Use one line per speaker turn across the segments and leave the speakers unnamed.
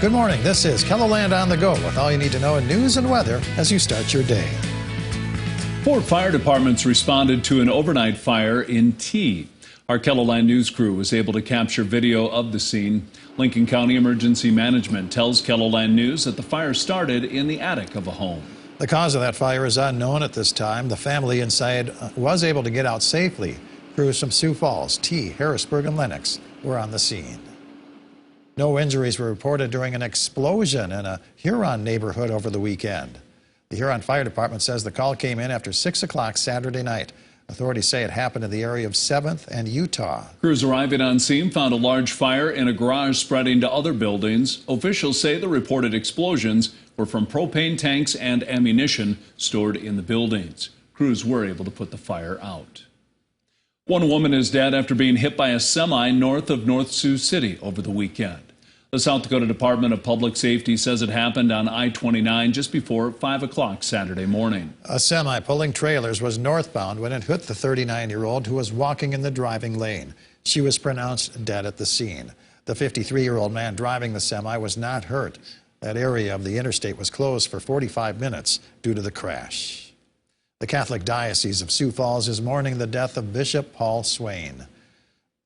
Good morning. This is KELOLAND on the go with all you need to know in news and weather as you start your day.
4 fire departments responded to an overnight fire in T. Our KELOLAND news crew was able to capture video of the scene. Lincoln County Emergency Management tells KELOLAND News that the fire started in the attic of a home.
The cause of that fire is unknown at this time. The family inside was able to get out safely. Crews from Sioux Falls, T, Harrisburg, and Lenox were on the scene. No injuries were reported during an explosion in a Huron neighborhood over the weekend. The Huron Fire Department says the call came in after 6 o'clock Saturday night. Authorities say it happened in the area of 7th and Utah.
Crews arriving on scene found a large fire in a garage spreading to other buildings. Officials say the reported explosions were from propane tanks and ammunition stored in the buildings. Crews were able to put the fire out. One woman is dead after being hit by a semi north of North Sioux City over the weekend. The South Dakota Department of Public Safety says it happened on I-29 just before 5 o'clock Saturday morning.
A semi pulling trailers was northbound when it hit the 39-year-old who was walking in the driving lane. She was pronounced dead at the scene. The 53-year-old man driving the semi was not hurt. That area of the interstate was closed for 45 minutes due to the crash. The Catholic Diocese of Sioux Falls is mourning the death of Bishop Paul Swain.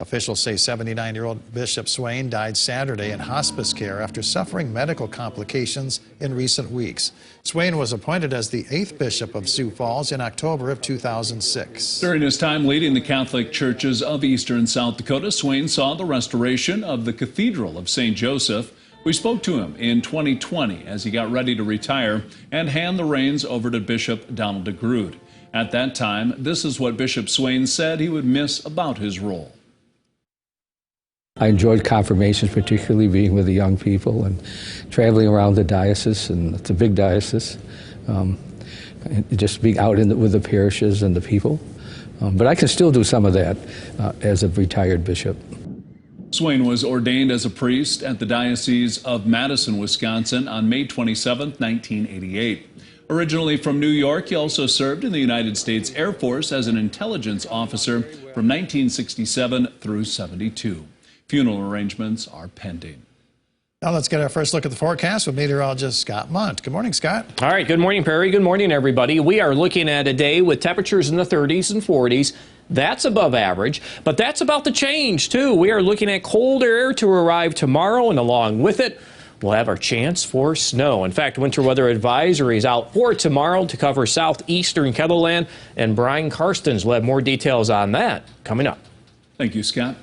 Officials say 79-year-old Bishop Swain died Saturday in hospice care after suffering medical complications in recent weeks. Swain was appointed as the 8th bishop of Sioux Falls in October of 2006.
During his time leading the Catholic churches of eastern South Dakota, Swain saw the restoration of the Cathedral of St. Joseph. We spoke to him in 2020 as he got ready to retire and hand the reins over to Bishop Donald DeGrood. At that time, this is what Bishop Swain said he would miss about his role.
I enjoyed confirmations, particularly being with the young people and traveling around the diocese, and it's a big diocese, and just being out with the parishes and the people. But I can still do some of that as a retired bishop.
Swain was ordained as a priest at the Diocese of Madison, Wisconsin on May 27, 1988. Originally from New York, he also served in the United States Air Force as an intelligence officer from 1967 through 72. Funeral arrangements are pending.
Now let's get our first look at the forecast with meteorologist Scott Munt. Good morning, Scott.
All right, good morning, Perry. Good morning, everybody. We are looking at a day with temperatures in the 30s and 40s. That's above average, but that's about to change, too. We are looking at colder air to arrive tomorrow, and along with it, we'll have our chance for snow. In fact, winter weather advisory is out for tomorrow to cover southeastern KELOLAND, and Brian Karstens will have more details on that coming up.
Thank you, Scott.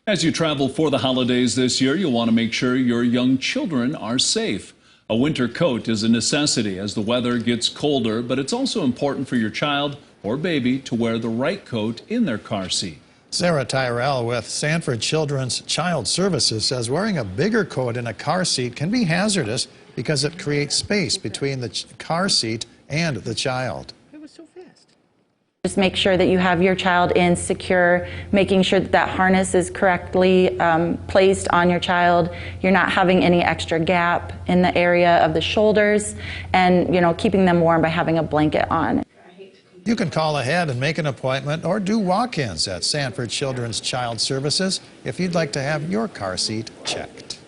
As you travel for the holidays this year, you'll want to make sure your young children are safe. A winter coat is a necessity as the weather gets colder, but it's also important for your child or baby to wear the right coat in their car seat.
Sarah Tyrell with Sanford Children's Child Services says wearing a bigger coat in a car seat can be hazardous because it creates space between the car seat and the child.
Just make sure that you have your child in secure, making sure that that harness is correctly placed on your child. You're not having any extra gap in the area of the shoulders, and keeping them warm by having a blanket on.
You can call ahead and make an appointment or do walk-ins at Sanford Children's Child Services if you'd like to have your car seat checked.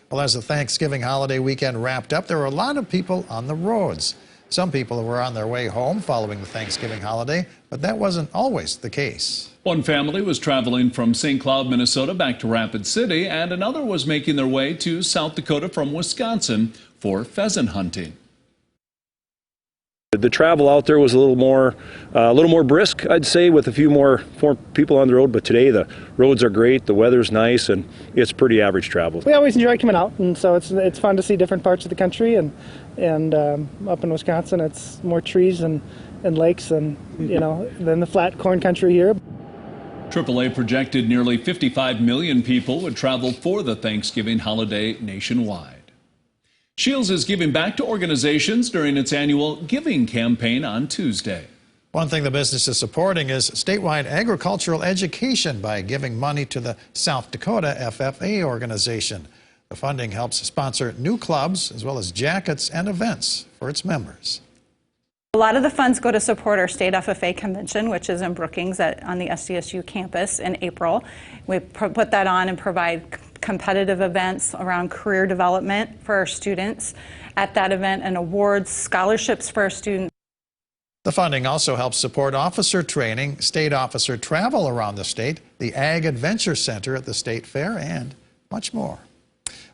Well, as the Thanksgiving holiday weekend wrapped up, there were a lot of people on the roads. Some people were on their way home following the Thanksgiving holiday, but that wasn't always the case.
One family was traveling from St. Cloud, Minnesota back to Rapid City, and another was making their way to South Dakota from Wisconsin for pheasant hunting.
The travel out there was a little more brisk, I'd say, with a few more people on the road. But today the roads are great, the weather's nice, and it's pretty average travel.
We always enjoy coming out, and so it's fun to see different parts of the country. And up in Wisconsin, it's more trees and lakes, and than the flat corn country here.
AAA projected nearly 55 million people would travel for the Thanksgiving holiday nationwide. Shields is giving back to organizations during its annual giving campaign on Tuesday.
One thing the business is supporting is statewide agricultural education by giving money to the South Dakota FFA organization. The funding helps sponsor new clubs as well as jackets and events for its members.
A lot of the funds go to support our state FFA convention, which is in Brookings on the SDSU campus in April. We put that on and provide competitive events around career development for our students at that event, and awards, scholarships for our students.
The funding also helps support officer training, state officer travel around the state, the Ag Adventure Center at the State Fair, and much more.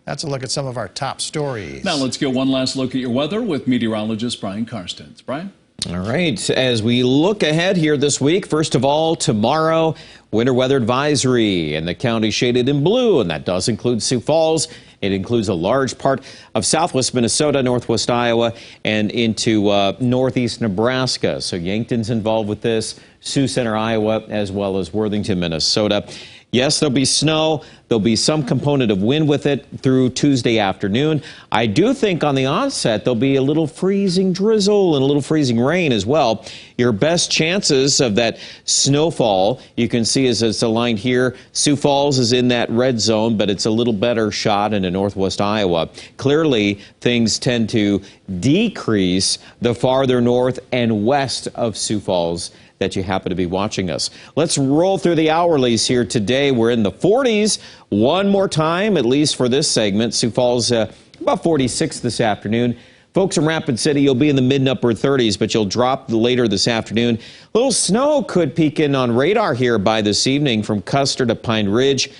That's a look at some of our top stories.
Now let's get one last look at your weather with meteorologist Brian Karstens. Brian?
All right, as we look ahead here this week, first of all, tomorrow, winter weather advisory in the county shaded in blue, and that does include Sioux Falls. It includes a large part of southwest Minnesota, northwest Iowa, and into northeast Nebraska. So Yankton's involved with this, Sioux Center, Iowa, as well as Worthington, Minnesota. Yes, there'll be snow. There'll be some component of wind with it through Tuesday afternoon. I do think on the onset there'll be a little freezing drizzle and a little freezing rain as well. Your best chances of that snowfall, you can see as it's aligned here, Sioux Falls is in that red zone, but it's a little better shot into northwest Iowa. Clearly, things tend to decrease the farther north and west of Sioux Falls that you happen to be watching us. Let's roll through the hourlies here today. We're in the 40s one more time, at least for this segment. Sioux Falls about 46 this afternoon. Folks in Rapid City, you'll be in the mid and upper 30s, but you'll drop later this afternoon. A little snow could peek in on radar here by this evening from Custer to Pine Ridge.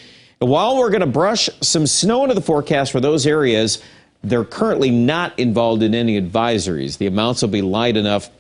And while we're going to brush some snow into the forecast for those areas, they're currently not involved in any advisories. The amounts will be light enough,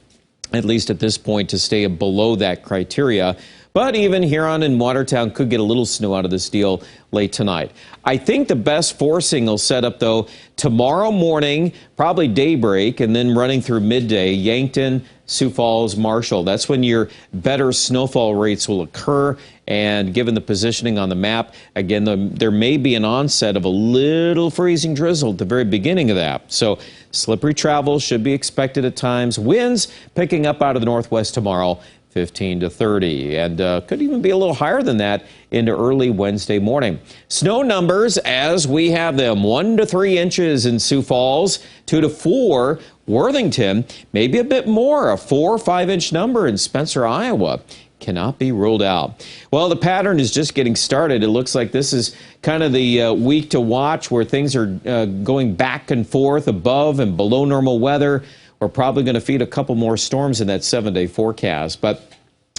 at least at this point, to stay below that criteria. But even Huron and Watertown could get a little snow out of this deal late tonight. I think the best forcing will set up, though, tomorrow morning, probably daybreak, and then running through midday, Yankton, Sioux Falls, Marshall. That's when your better snowfall rates will occur. And given the positioning on the map, again, there may be an onset of a little freezing drizzle at the very beginning of that. So slippery travel should be expected at times. Winds picking up out of the northwest tomorrow, 15 to 30, and could even be a little higher than that into early Wednesday morning. Snow numbers as we have them: 1 to 3 inches in Sioux Falls, 2 to 4 Worthington, maybe a bit more, a 4 or 5 inch number in Spencer, Iowa. Cannot be ruled out. Well, the pattern is just getting started. It looks like this is kind of the week to watch, where things are going back and forth above and below normal weather. We're probably going to feed a couple more storms in that 7-day forecast. But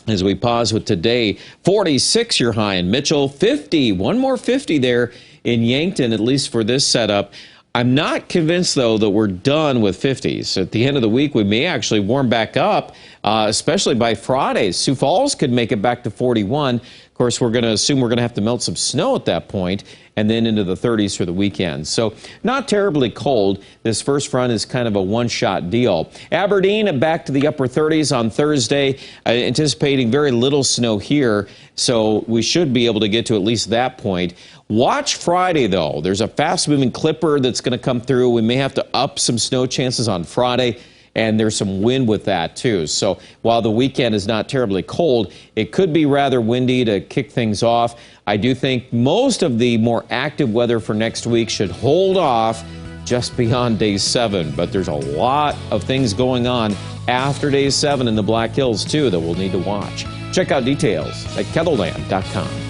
as we pause with today, 46 your high in Mitchell, 50, one more 50 there in Yankton, at least for this setup. I'm not convinced, though, that we're done with 50s. At the end of the week, we may actually warm back up, especially by Friday. Sioux Falls could make it back to 41. Of course, we're going to assume we're going to have to melt some snow at that point, and then into the 30s for the weekend. So not terribly cold. This first front is kind of a one-shot deal. Aberdeen back to the upper 30s on Thursday, anticipating very little snow here, so we should be able to get to at least that point. Watch Friday, though. There's a fast-moving clipper that's going to come through. We may have to up some snow chances on Friday, and there's some wind with that, too. So while the weekend is not terribly cold, it could be rather windy to kick things off. I do think most of the more active weather for next week should hold off just beyond day 7. But there's a lot of things going on after day 7 in the Black Hills, too, that we'll need to watch. Check out details at KELOLAND.com.